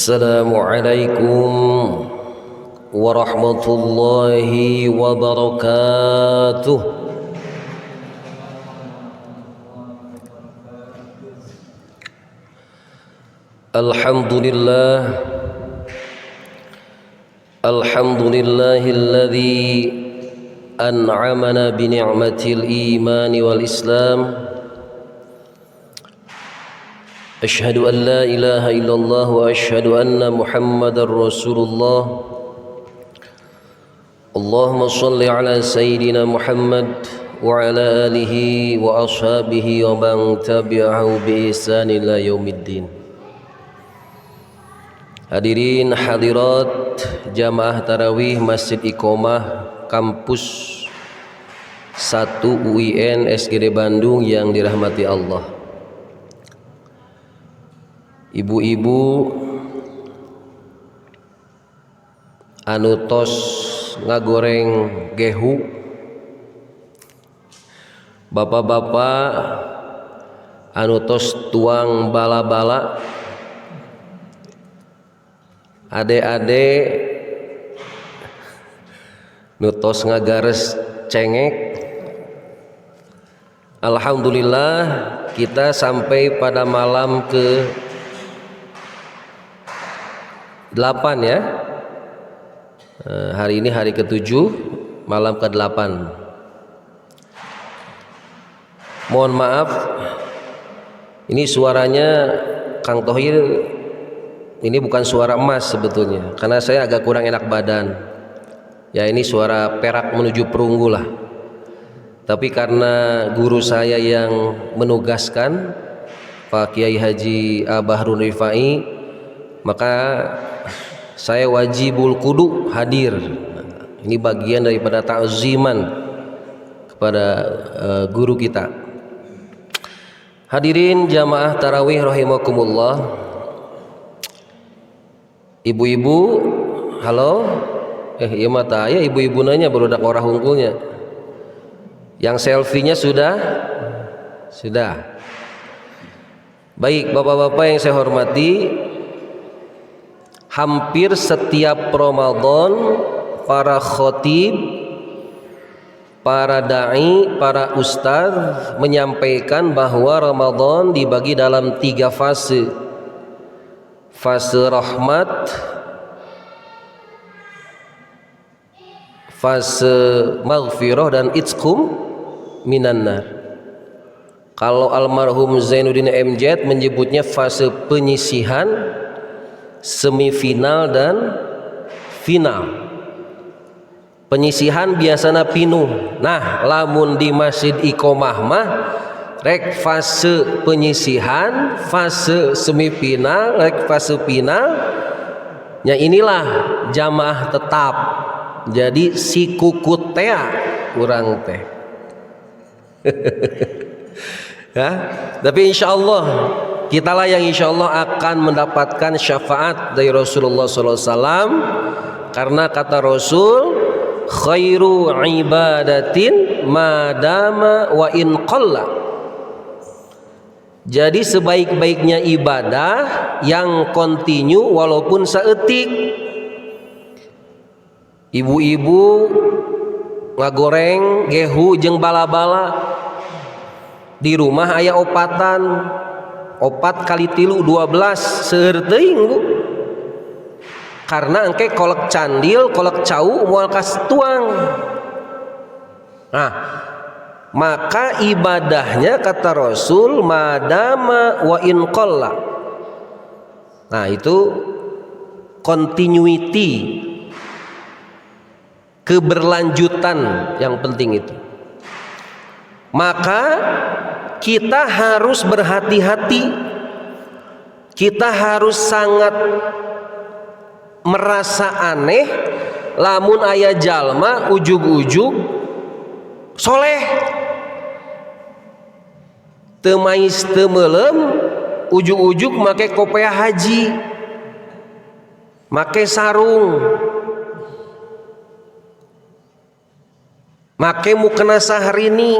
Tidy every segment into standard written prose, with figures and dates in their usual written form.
Assalamualaikum warahmatullahi wabarakatuh. Alhamdulillahilladzi an'amana bi ni'matil imani wal islam. Asyhadu an la ilaha illallah wa asyhadu anna Muhammadar Rasulullah. Allahumma shalli ala sayyidina Muhammad wa ala alihi wa ashabihi wa man tabi'ahu bi ihsan ila yaumiddin. Hadirin hadirat jamaah tarawih Masjid Iqomah Kampus 1 UIN SGD Bandung yang dirahmati Allah. Ibu-ibu anu tos ngagoreng gehu, bapak-bapak anu tos tuang bala-bala, ade-ade nu tos ngagares cengek. Alhamdulillah kita sampai pada malam ke 8 ya. Hari ini hari ke-7, malam ke-8. Mohon maaf, ini suaranya Kang Thohir, ini bukan suara emas sebetulnya, karena saya agak kurang enak badan. Ya, ini suara perak menuju perunggu lah. Tapi karena guru saya yang menugaskan, Pak Kiai Haji Bahrun Rifai, maka saya wajibul kudu hadir. Ini bagian daripada ta'ziman kepada guru kita. Hadirin jamaah tarawih rahimakumullah. Ibu-ibu, halo. Iya mata ya, ibu-ibu nanya barudak orang hungkulnya. Yang selfie-nya sudah? Baik, bapak-bapak yang saya hormati, hampir setiap Ramadan para khotib, para dai, para ustadz menyampaikan bahwa Ramadan dibagi dalam 3 fase. Fase rahmat, fase maghfirah, dan itqum minan nar. Kalau almarhum Zainuddin MZ menyebutnya fase penyisihan, semifinal dan final. Penyisihan biasana pinuh. Nah, lamun di Masjid Iqomah mah rek fase penyisihan, fase semifinal, rek fase final. Ya inilah jamaah tetap. Jadi si kukut teh kurang teh. Ya, tapi insyaallah kitalah yang insyaallah akan mendapatkan syafaat dari Rasulullah SAW, karena kata Rasul, khairu ibadatin madama wa in qalla. Jadi sebaik-baiknya ibadah yang kontinu walaupun saeutik. Ibu-ibu ngagoreng gehu jeung bala-bala, di rumah aya opatan, opat kali 3 12 seueur teuing Bu. Karena engke kolek candil, kolek cau moal kas tuang. Nah, maka ibadahnya kata Rasul madama wa in qalla. Nah, itu continuity, keberlanjutan yang penting itu. Maka kita harus berhati-hati, kita harus sangat merasa aneh lamun aya jalma ujug-ujug soleh, teu mais teu meulem, ujug-ujug make kopiah haji, make sarung, make mukena sahrini,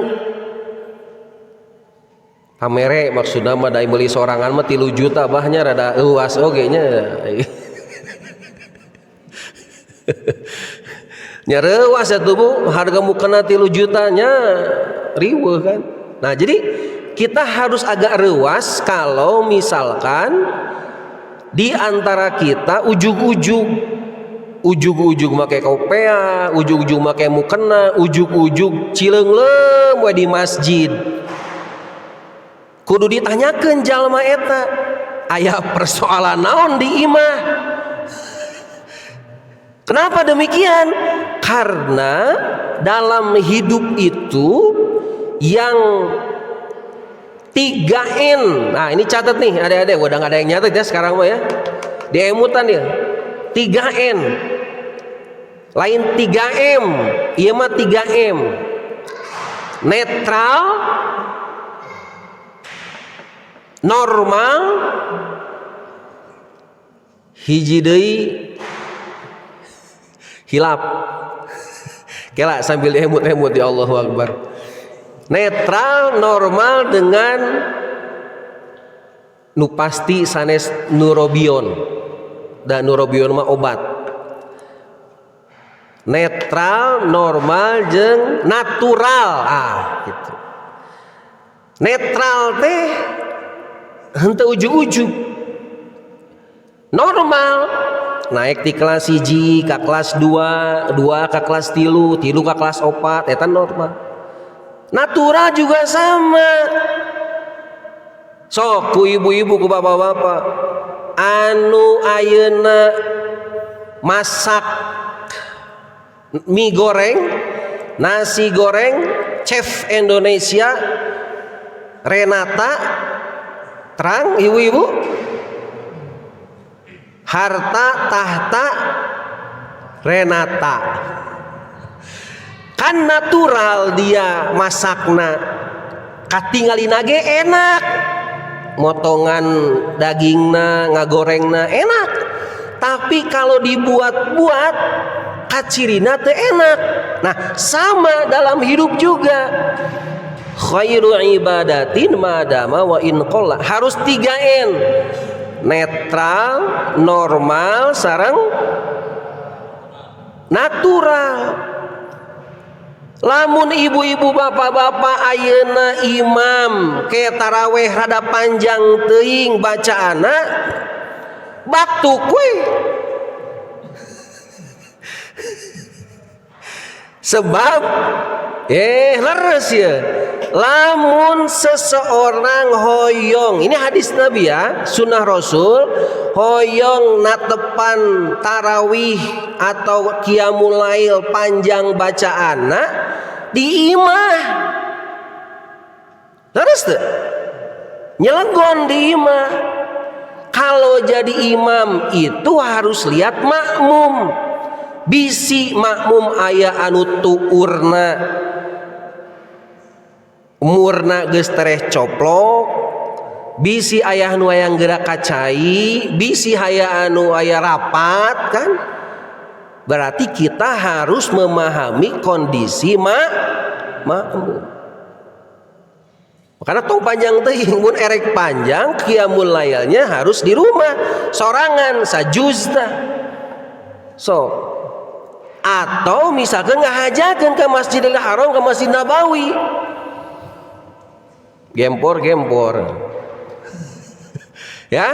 pamere maksudna mah da meuli sorangan mah 3 juta bahnya rada euas oge nya. Nya reuas atuh Bu, harga mukena 3 jutanya riweuh kan. Nah, jadi kita harus agak reuas kalau misalkan di antara kita ujug-ujug make kopea, ujug-ujug make mukena, ujug-ujug cileunglem we di masjid. Kudu ditanyakeun jalma eta, aya persoalan naon di imah? Kenapa demikian? Karena dalam hidup itu yang 3N. Nah, ini catat nih adik-adik, udah gak ada yang nyatet ya sekarang mah ya. Di emutan ya. 3N. Lain 3M, ieu mah 3M. Netral, normal, hiji deui hilap. Kela sambil emut-emut ya Allahu Akbar. Netral, normal dengan nu pasti sanes neurobion. Dan neurobion mah obat. Netral, normal jeung natural. Gitu. Netral teh henteu ujug-ujug. Normal naik di kelas 1 ke kelas 2, 2 ke kelas 3, 3 ke kelas 4, eta normal. Natural juga sama. Sok ku ibu-ibu ku bapak-bapak anu ayeuna masak mie goreng, nasi goreng, chef Indonesia Renata, terang ibu-ibu, harta tahta Renata. Kan natural dia masakna, katingalina ge enak, motongan dagingna ngagorengna enak. Tapi kalau dibuat-buat kacirina teu enak. Nah, sama dalam hidup juga. Khairu ibadatin madama wa in qalla. Harus 3N. Netral, normal, sareng natural. Lamun ibu-ibu bapak-bapak ayeuna imam ke taraweh rada panjang teuing bacaana batuk we. Sebab leres ya. Lamun seseorang hoyong, ini hadis Nabi ya, sunnah Rasul, hoyong natepan tarawih atau qiyamul lail panjang bacaana di imah. Terus tuh nyelegon di imah. Kalau jadi imam itu harus lihat makmum. Bisi makmum aya anu tuurna umurna geus tereh coplok, bisi aya nu aya gerak kacai, bisi aya anu aya rapat kan. Berarti kita harus memahami kondisi makmum. Karena tong panjang teuing mun erek panjang qiyamul lailnya harus di rumah sorangan sajuzna. So atau misalkan ngahajakeun ke Masjidil Haram, ke Masjid Nabawi, gempor ya.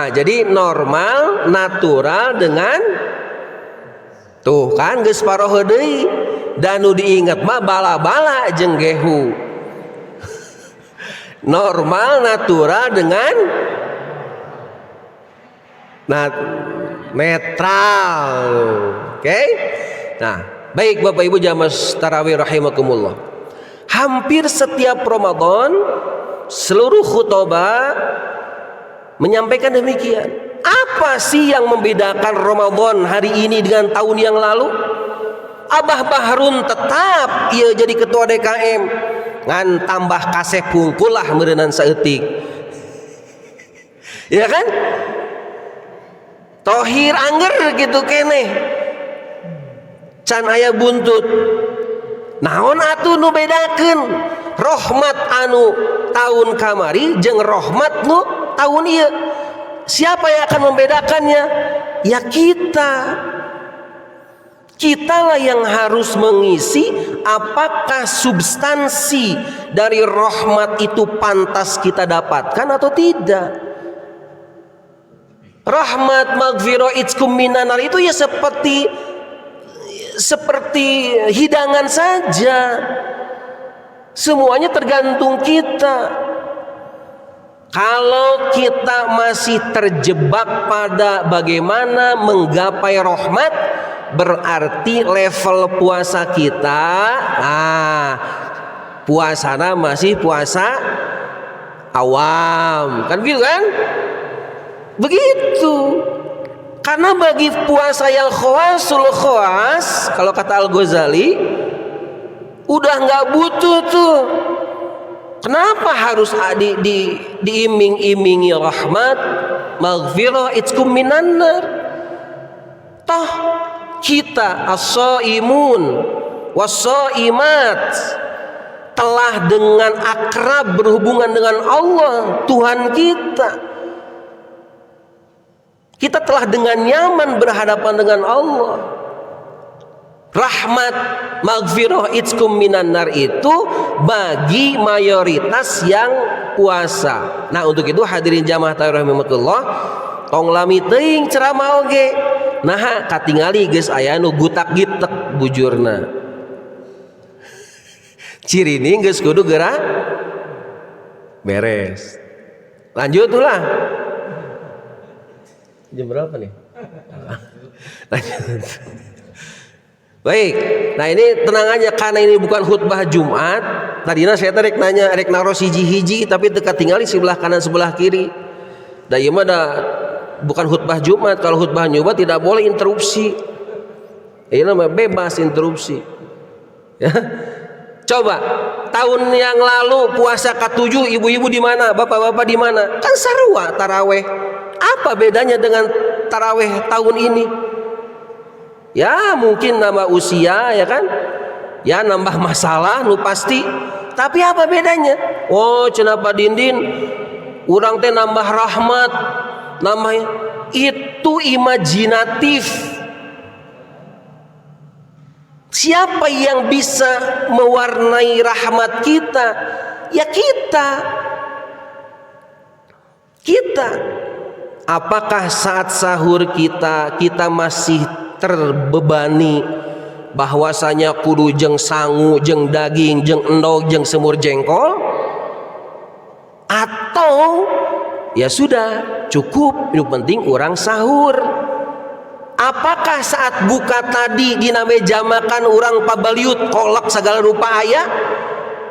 Jadi normal, natural dengan tuh kan geus paroho deui. Dan nu diinget mah bala-bala jeung gehu. Normal, natural dengan netral. Oke? Nah, baik Bapak Ibu jamaah tarawih rahimakumullah. Hampir setiap Ramadan seluruh khutbah menyampaikan demikian. Apa sih yang membedakan Ramadan hari ini dengan tahun yang lalu? Abah Bahrun tetap ia jadi ketua DKM ngan tambah kasih pungkulah meureunnan saeutik. Ya kan? Tohir anger gitu keneh. Can aya buntut. Naon atuh nu bedakeun? rahmat anu tahun kamari jeung rahmat nu tahun ieu. Siapa yang akan membedakannya? Ya kita. Kitalah yang harus mengisi apakah substansi dari rahmat itu pantas kita dapatkan atau tidak. Rahmat maghfirah itkum minanar itu ya seperti hidangan saja. Semuanya tergantung kita. Kalau kita masih terjebak pada bagaimana menggapai rahmat, berarti level puasa kita, puasana masih puasa awam, kan gitu kan? Begitu. Karena bagi puasa yang khawasul khawas, kalau kata Al-Ghazali, udah nggak butuh tuh. Kenapa harus diiming-imingi rahmat, maghfirah, itkum minan nar? Toh kita as-shaimun was-shaimat telah dengan akrab berhubungan dengan Allah Tuhan kita. Kita telah dengan nyaman berhadapan dengan Allah. Rahmat, maghfirah, itkum minan nar itu bagi mayoritas yang puasa. Nah, untuk itu hadirin jamaah rahimakumullah, tong lami teuing ceramah oge. Nah, katingali geus aya nu gutak-gitek bujurna. Ciri ini geus kudu gerak beres. Lanjut ulah. Jam berapa nih? Lanjut. Baik, nah ini tenang aja karena ini bukan khutbah Jumat. Tadinya saya rek nanya, rek naros hiji-hiji tapi dekat tinggal di sebelah kanan sebelah kiri. Da ieu mah bukan khutbah Jumat. Kalau khutbah Jumat tidak boleh interupsi. Ini mah bebas interupsi. Ya. Coba tahun yang lalu puasa ke-7 ibu-ibu di mana? Bapak-bapak di mana? Kan sarua taraweh. Apa bedanya dengan taraweh tahun ini? Ya mungkin nambah usia ya kan, ya nambah masalah nu pasti. Tapi apa bedanya? Oh cenah Pak Dindin, urang teh nambah rahmat, nambah itu imajinatif. Siapa yang bisa mewarnai rahmat kita? Ya kita. Apakah saat sahur kita masih terbebani bahwasanya kudu jeung sangu, jeung daging, jeung endog, jeung semur jengkol, atau ya sudah cukup, yang penting orang sahur? Apakah saat buka tadi dina meja makan orang pabaliut kolak segala rupa aya?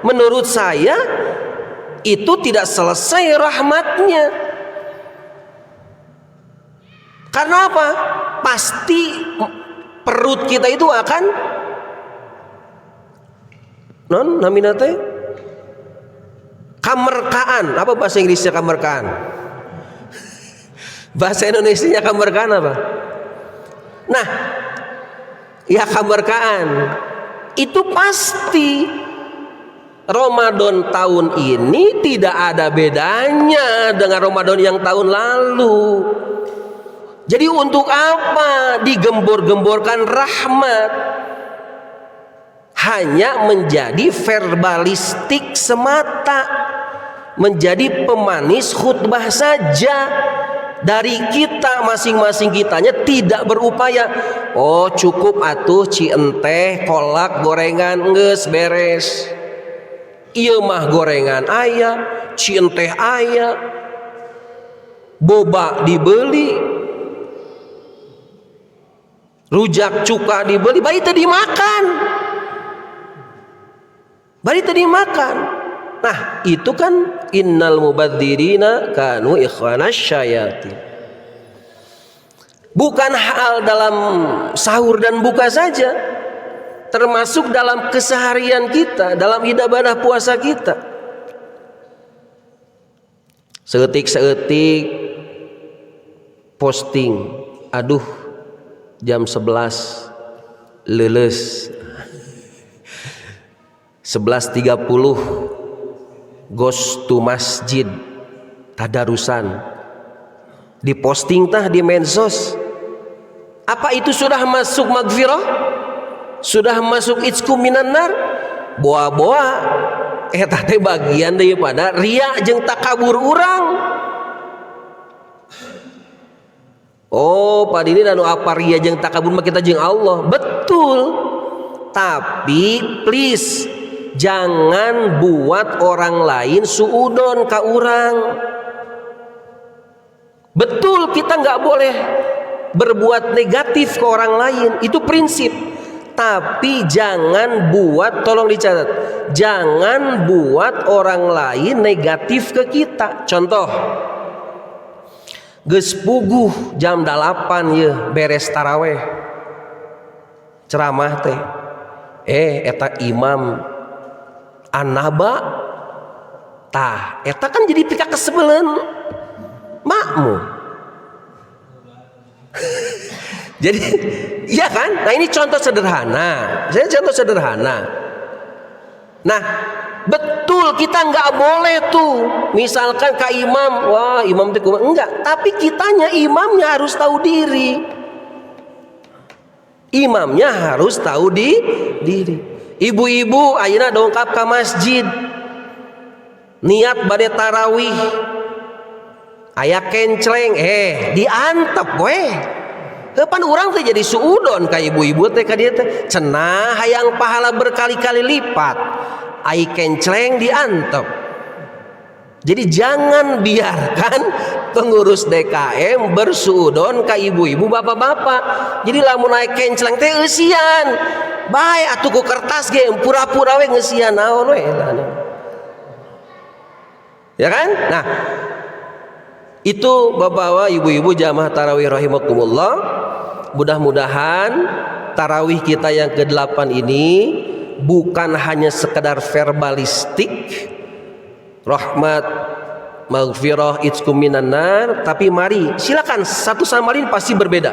Menurut saya itu tidak selesai rahmatnya. Karena apa? Pasti perut kita itu akan namina teh kamerkaan. Apa bahasa Inggrisnya kamerkaan? Bahasa Indonesianya kamerkaan apa? Nah, ya kamerkaan itu pasti. Ramadan tahun ini tidak ada bedanya dengan Ramadan yang tahun lalu. Jadi untuk apa digembor-gemborkan rahmat? Hanya menjadi verbalistik semata, menjadi pemanis khutbah saja. Dari kita masing-masing kitanya tidak berupaya. Oh cukup atuh cienteh kolak gorengan geus beres. Ieu mah gorengan aya, cienteh aya, boba dibeli, rujak cuka dibeli, bari teu dimakan. Nah, itu kan innal mubadzirina kanu ikhwanas syayatin. Bukan hal dalam sahur dan buka saja, termasuk dalam keseharian kita, dalam ibadah puasa kita. Seetik-seetik posting, aduh jam 11 leuleus. 11.30 goes to masjid tadarusan, diposting tah di medsos. Apa itu sudah masuk magfirah? Sudah masuk itsku minan nar? Boa-boa eta teh bagian daripada ria jeung takabur urang. Oh, padini anu apa ria jeung takabur mah kita jeung Allah. Betul. Tapi please jangan buat orang lain suudon ka urang. Betul, kita nggak boleh berbuat negatif ke orang lain, itu prinsip. Tapi jangan buat, tolong dicatat, jangan buat orang lain negatif ke kita. Contoh, geus puguh jam 8 ya beres taraweh ceramah teh, eta imam anaba tah eta kan jadi pika kesebelen makmum. Jadi iya kan, nah ini contoh sederhana, saya contoh sederhana. Nah betul, kita nggak boleh tuh misalkan ke imam, wah imam itu enggak, tapi kitanya imamnya harus tahu diri. Imamnya harus tahu diri. Ibu-ibu ayeuna dongkap ke masjid niat bade tarawih, aya kencleng diantep we. Depan orang teh jadi suudon ka ibu-ibu teh ka dieu teh cenah hayang pahala berkali-kali lipat. Ai kencleng diantep. Jadi jangan biarkan pengurus DKM bersuudon ka ibu-ibu bapak-bapak. Jadi lamun naik kencleng teh eusian. Bae atuh ku kertas ge pura-pura we ngeusian naon we. Ya kan? Nah, itu bapak-bapak, ibu-ibu jamaah tarawih rahimakumullah. Mudah-mudahan tarawih kita yang ke-8 ini bukan hanya sekedar verbalistik, rahmat, maghfirah, itskum minan nar, tapi mari silakan satu sama lain pasti berbeda.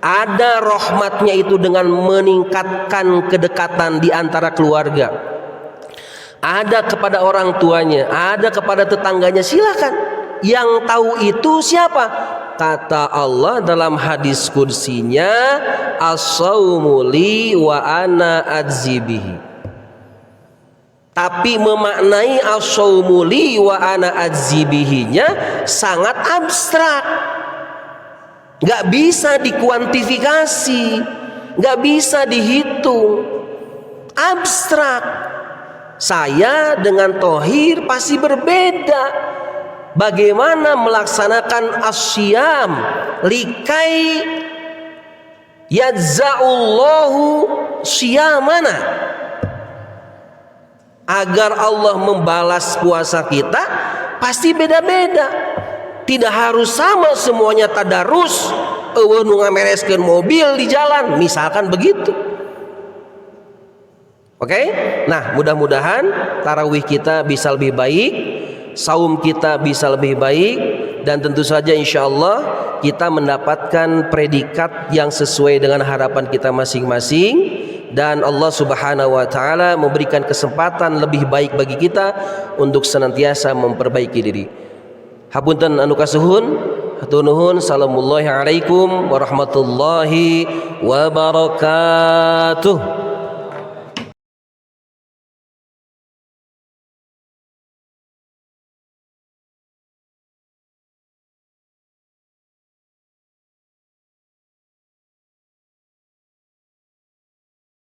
Ada rahmatnya itu dengan meningkatkan kedekatan di antara keluarga. Ada kepada orang tuanya, ada kepada tetangganya, silakan. Yang tahu itu siapa? Kata Allah dalam hadis kursinya, as-saumu li wa ana adzibihi. Tapi memaknai as-saumu li wa ana adzibihinya sangat abstrak, nggak bisa dikuantifikasi, nggak bisa dihitung, abstrak. Saya dengan Thohir pasti berbeda. Bagaimana melaksanakan asyam likai yadza'ullahu syamana, agar Allah membalas puasa kita pasti beda-beda. Tidak harus sama semuanya tadarus eueuh nu ngamereskeun mobil di jalan, misalkan begitu. Oke? Nah, mudah-mudahan tarawih kita bisa lebih baik, saum kita bisa lebih baik, dan tentu saja insya Allah kita mendapatkan predikat yang sesuai dengan harapan kita masing-masing, dan Allah Subhanahu wa taala memberikan kesempatan lebih baik bagi kita untuk senantiasa memperbaiki diri. Hapunten anu kasuhun, hatur nuhun, assalamualaikum warahmatullahi wabarakatuh.